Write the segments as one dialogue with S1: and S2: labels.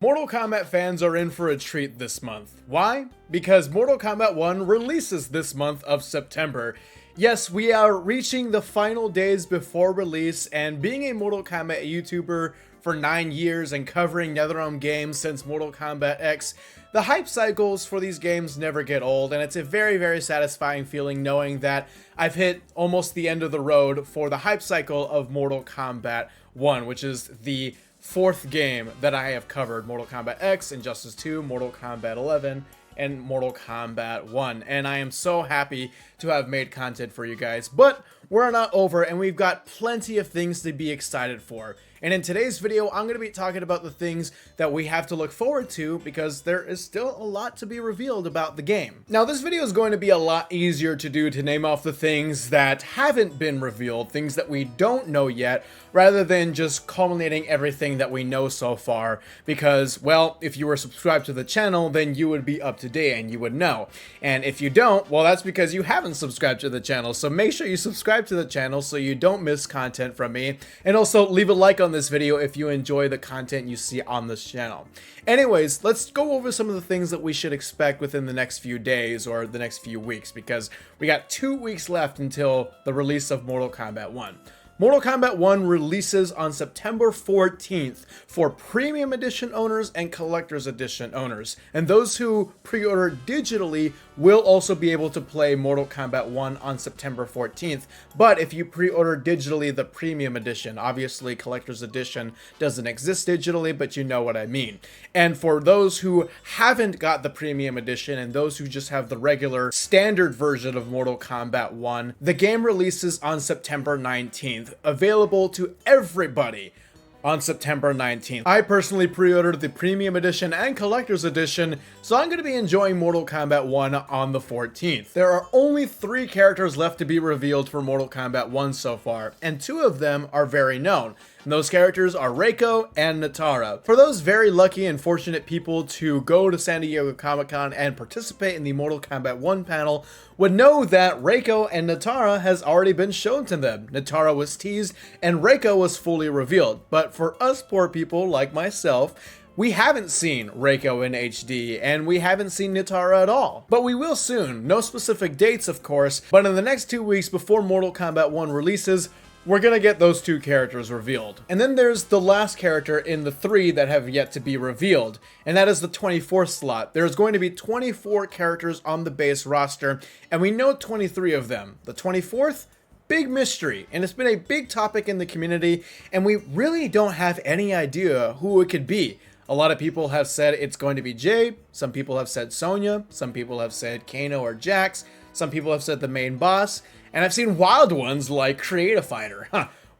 S1: Mortal Kombat fans are in for a treat this month. Why? Because Mortal Kombat 1 releases this month of September. Yes, we are reaching the final days before release, and being a Mortal Kombat YouTuber for 9 years and covering NetherRealm games since Mortal Kombat X, the hype cycles for these games never get old, and it's a very satisfying feeling knowing that I've hit almost the end of the road for the hype cycle of Mortal Kombat 1, which is the fourth game that I have covered: Mortal Kombat X, Injustice 2, Mortal Kombat 11, and Mortal Kombat 1. And I am so happy to have made content for you guys. But we're not over, and we've got plenty of things to be excited for. And in today's video, I'm going to be talking about the things that we have to look forward to, because there is still a lot to be revealed about the game. Now, this video is going to be a lot easier to do, to name off the things that haven't been revealed, things that we don't know yet, rather than just culminating everything that we know so far. Because, well, if you were subscribed to the channel, then you would be up to date and you would know. And if you don't, well, that's because you haven't subscribed to the channel. So make sure you subscribe to the channel so you don't miss content from me. And also leave a like on this video if you enjoy the content you see on this channel. Anyways, let's go over some of the things that we should expect within the next few days or the next few weeks, because we got 2 weeks left until the release of Mortal Kombat 1. Mortal Kombat 1 releases on September 14th for Premium Edition owners and Collector's Edition owners. And those who pre-order digitally will also be able to play Mortal Kombat 1 on September 14th. But if you pre-order digitally the Premium Edition, obviously Collector's Edition doesn't exist digitally, but you know what I mean. And for those who haven't got the Premium Edition and those who just have the regular standard version of Mortal Kombat 1, the game releases on September 19th. Available to everybody on September 19th. I personally pre-ordered the Premium Edition and Collector's Edition, so I'm going to be enjoying Mortal Kombat 1 on the 14th. There are only 3 characters left to be revealed for Mortal Kombat 1 so far, and 2 of them are very known. And those characters are Reiko and Natara. For those very lucky and fortunate people to go to San Diego Comic-Con and participate in the Mortal Kombat 1 panel would know that Reiko and Natara has already been shown to them. Natara was teased and Reiko was fully revealed. But for us poor people like myself, we haven't seen Reiko in HD, and we haven't seen Natara at all. But we will soon. No specific dates, of course, but in the next 2 weeks before Mortal Kombat 1 releases, we're gonna get those 2 characters revealed. And then there's the last character in the 3 that have yet to be revealed, and that is the 24th slot. There's going to be 24 characters on the base roster, and we know 23 of them. The 24th? Big mystery, and it's been a big topic in the community, and we really don't have any idea who it could be. A lot of people have said it's going to be Jay, some people have said Sonya, some people have said Kano or Jax, some people have said the main boss, and I've seen wild ones like Create Fighter.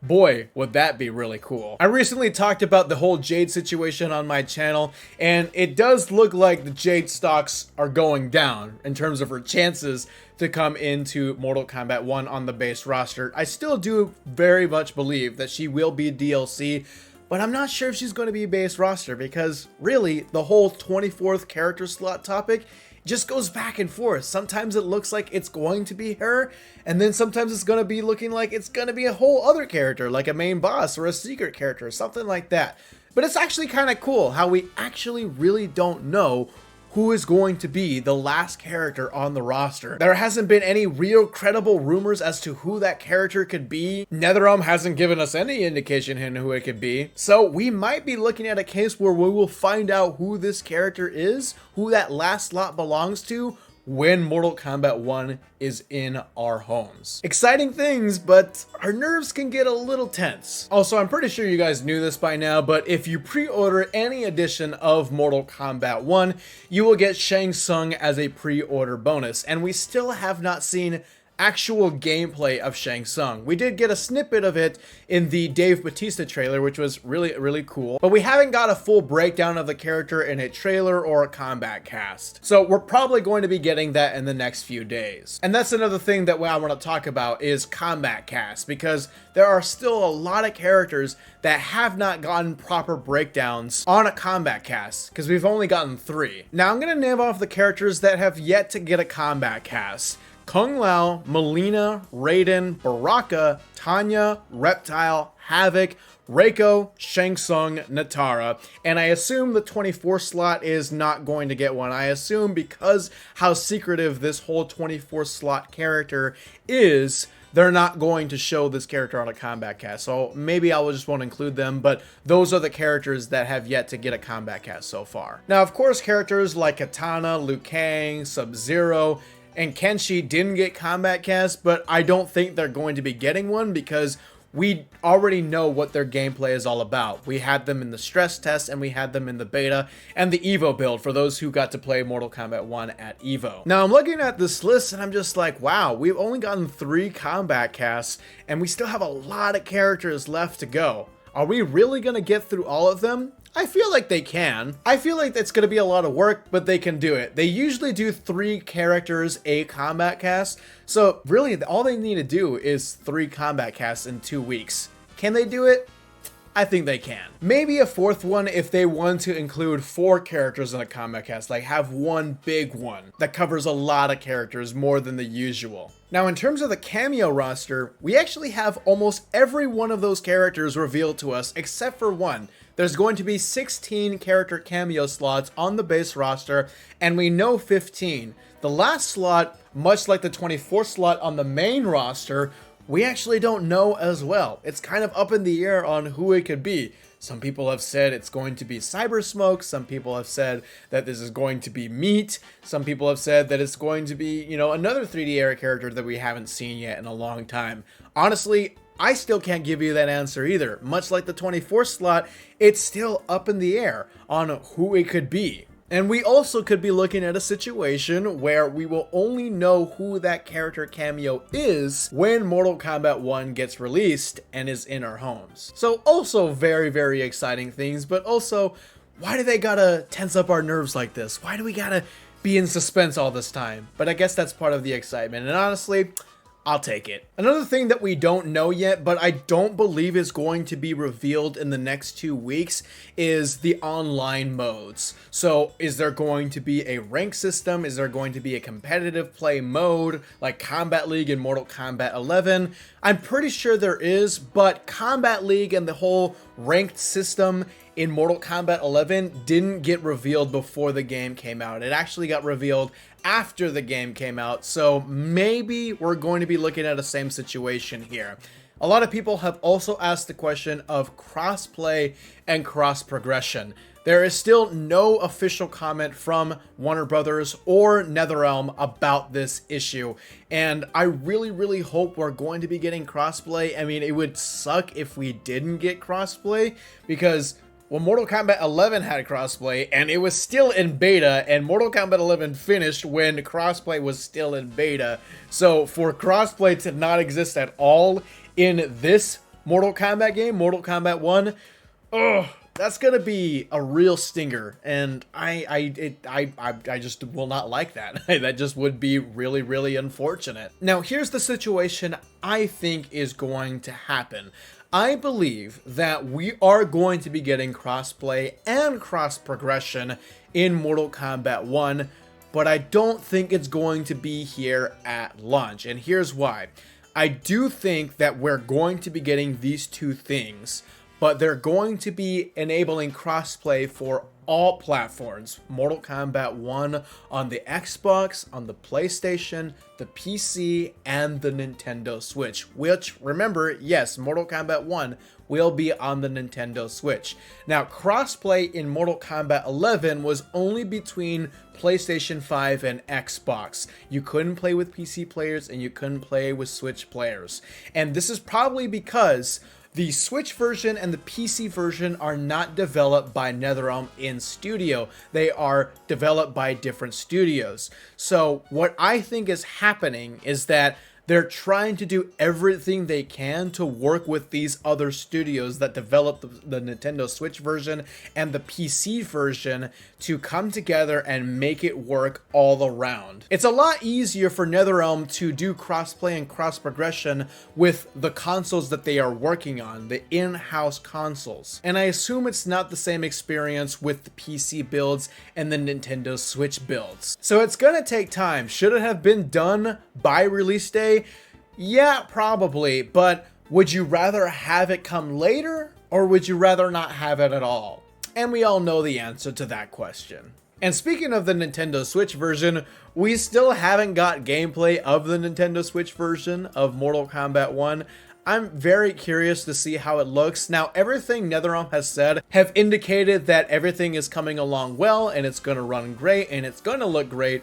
S1: Boy, would that be really cool. I recently talked about the whole Jade situation on my channel, and it does look like the Jade stocks are going down in terms of her chances to come into Mortal Kombat 1 on the base roster. I still do very much believe that she will be DLC, but I'm not sure if she's going to be base roster, because really the whole 24th character slot topic just goes back and forth. Sometimes it looks like it's going to be her, and then sometimes it's going to be looking like it's going to be a whole other character, like a main boss or a secret character or something like that. But it's actually kind of cool how we actually really don't know who is going to be the last character on the roster. There hasn't been any real credible rumors as to who that character could be. NetherRealm hasn't given us any indication in who it could be. So we might be looking at a case where we will find out who this character is, who that last slot belongs to, when Mortal Kombat 1 is in our homes. Exciting things, but our nerves can get a little tense. Also, I'm pretty sure you guys knew this by now, but if you pre-order any edition of Mortal Kombat 1, you will get Shang Tsung as a pre-order bonus, and we still have not seen actual gameplay of Shang Tsung. We did get a snippet of it in the Dave Bautista trailer, which was really cool, but we haven't got a full breakdown of the character in a trailer or a combat cast. So we're probably going to be getting that in the next few days. And that's another thing that I want to talk about is combat cast, because there are still a lot of characters that have not gotten proper breakdowns on a combat cast, because we've only gotten 3. Now I'm going to name off the characters that have yet to get a combat cast. Kung Lao, Melina, Raiden, Baraka, Tanya, Reptile, Havoc, Reiko, Shang Tsung, Natara, and I assume the 24 slot is not going to get one. I assume because how secretive this whole 24 slot character is, they're not going to show this character on a combat cast. So maybe I just won't include them, but those are the characters that have yet to get a combat cast so far. Now, of course, characters like Katana, Liu Kang, Sub-Zero, and Kenshi didn't get combat casts, but I don't think they're going to be getting one because we already know what their gameplay is all about. We had them in the stress test and we had them in the beta and the Evo build for those who got to play Mortal Kombat 1 at Evo. Now I'm looking at this list and I'm just like, wow, we've only gotten 3 combat casts and we still have a lot of characters left to go. Are we really gonna get through all of them? I feel like they can. I feel like it's going to be a lot of work, but they can do it. They usually do 3 characters a combat cast, so really all they need to do is 3 combat casts in 2 weeks. Can they do it? I think they can. Maybe a 4th one if they want to include 4 characters in a combat cast, like have one big one that covers a lot of characters more than the usual. Now, in terms of the cameo roster, we actually have almost every one of those characters revealed to us except for one. There's going to be 16 character cameo slots on the base roster, and we know 15. The last slot, much like the 24 slot on the main roster, we actually don't know as well. It's kind of up in the air on who it could be. Some people have said it's going to be Cyber Smoke. Some people have said that this is going to be Meat. Some people have said that it's going to be, you know, another 3D era character that we haven't seen yet in a long time. Honestly, I still can't give you that answer either. Much like the 24 slot, it's still up in the air on who it could be. And we also could be looking at a situation where we will only know who that character cameo is when Mortal Kombat 1 gets released and is in our homes. So also very, very exciting things, but also, why do they gotta tense up our nerves like this? Why do we gotta be in suspense all this time? But I guess that's part of the excitement, and honestly, I'll take it. Another thing that we don't know yet, but I don't believe is going to be revealed in the next 2 weeks, is the online modes. So is there going to be a rank system? Is there going to be a competitive play mode like Combat League and Mortal Kombat 11? I'm pretty sure there is, but Combat League and the whole ranked system in Mortal Kombat 11 didn't get revealed before the game came out. It actually got revealed after the game came out, so maybe we're going to be looking at the same situation here. A lot of people have also asked the question of crossplay and cross progression. There is still no official comment from Warner Brothers or NetherRealm about this issue, and I really hope we're going to be getting crossplay. I mean, it would suck if we didn't get crossplay, because well, Mortal Kombat 11 had crossplay, and it was still in beta, and Mortal Kombat 11 finished when crossplay was still in beta. So for crossplay to not exist at all in this Mortal Kombat game, Mortal Kombat 1, that's gonna be a real stinger, and I just will not like that. That just would be really unfortunate. Now, here's the situation I think is going to happen. I believe that we are going to be getting crossplay and cross progression in Mortal Kombat 1, but I don't think it's going to be here at launch, and here's why. I do think that we're going to be getting these 2 things, but they're going to be enabling crossplay for all platforms. Mortal Kombat 1 on the Xbox, on the PlayStation, the PC, and the Nintendo Switch, which, remember, yes, Mortal Kombat 1 will be on the Nintendo Switch. Now, crossplay in Mortal Kombat 11 was only between PlayStation 5 and Xbox. You couldn't play with PC players and you couldn't play with Switch players. And this is probably because the Switch version and the PC version are not developed by NetherRealm in studio. They are developed by different studios. So what I think is happening is that they're trying to do everything they can to work with these other studios that developed the Nintendo Switch version and the PC version to come together and make it work all around. It's a lot easier for NetherRealm to do crossplay and cross progression with the consoles that they are working on, the in-house consoles. And I assume it's not the same experience with the PC builds and the Nintendo Switch builds. So it's gonna take time. Should it have been done by release day? Yeah, probably, but would you rather have it come later or would you rather not have it at all? And we all know the answer to that question. And speaking of the Nintendo Switch version, we still haven't got gameplay of the Nintendo Switch version of Mortal Kombat 1. I'm very curious to see how it looks. Now, everything NetherRealm has said have indicated that everything is coming along well, and it's going to run great, and it's going to look great.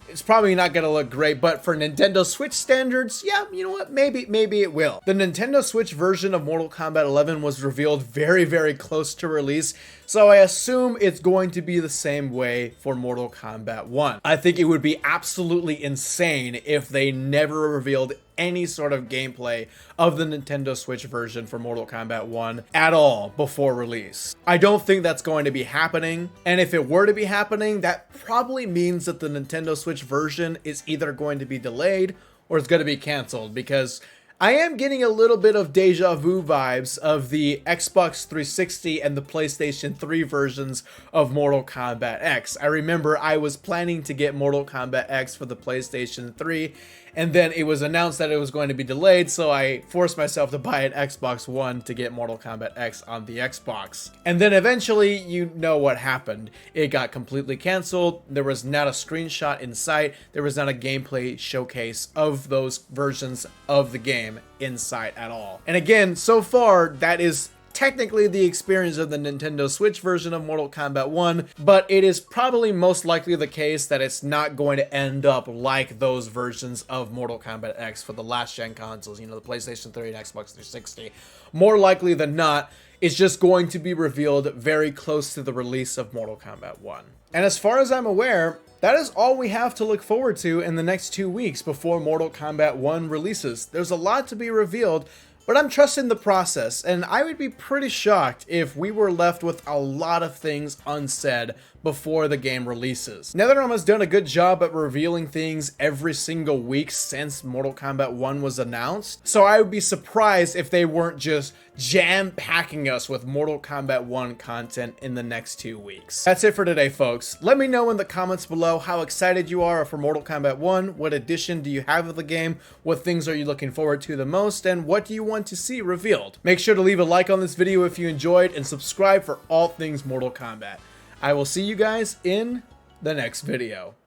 S1: It's probably not going to look great, but for Nintendo Switch standards, yeah, you know what, maybe it will. The Nintendo Switch version of Mortal Kombat 11 was revealed very close to release, so I assume it's going to be the same way for Mortal Kombat 1. I think it would be absolutely insane if they never revealed any sort of gameplay of the Nintendo Switch version for Mortal Kombat 1 at all before release. I don't think that's going to be happening, and if it were to be happening, that probably means that the Nintendo Switch version is either going to be delayed or it's going to be canceled, because I am getting a little bit of deja vu vibes of the Xbox 360 and the PlayStation 3 versions of Mortal Kombat X. I remember I was planning to get Mortal Kombat X for the PlayStation 3, and then it was announced that it was going to be delayed, so I forced myself to buy an Xbox One to get Mortal Kombat X on the Xbox. And then eventually, you know what happened. It got completely canceled. There was not a screenshot in sight. There was not a gameplay showcase of those versions of the game in sight at all. And again, so far, that is technically the experience of the Nintendo Switch version of Mortal Kombat 1, but it is probably most likely the case that it's not going to end up like those versions of Mortal Kombat X for the last gen consoles, you know, the PlayStation 3 and Xbox 360. More likely than not, it's just going to be revealed very close to the release of Mortal Kombat 1. And as far as I'm aware, that is all we have to look forward to in the next 2 weeks before Mortal Kombat 1 releases. There's a lot to be revealed, but I'm trusting the process, and I would be pretty shocked if we were left with a lot of things unsaid before the game releases. NetherRealm has done a good job at revealing things every single week since Mortal Kombat 1 was announced, so I would be surprised if they weren't just jam-packing us with Mortal Kombat 1 content in the next 2 weeks. That's it for today, folks. Let me know in the comments below how excited you are for Mortal Kombat 1, what edition do you have of the game, what things are you looking forward to the most, and what do you want to see revealed. Make sure to leave a like on this video if you enjoyed, and subscribe for all things Mortal Kombat. I will see you guys in the next video.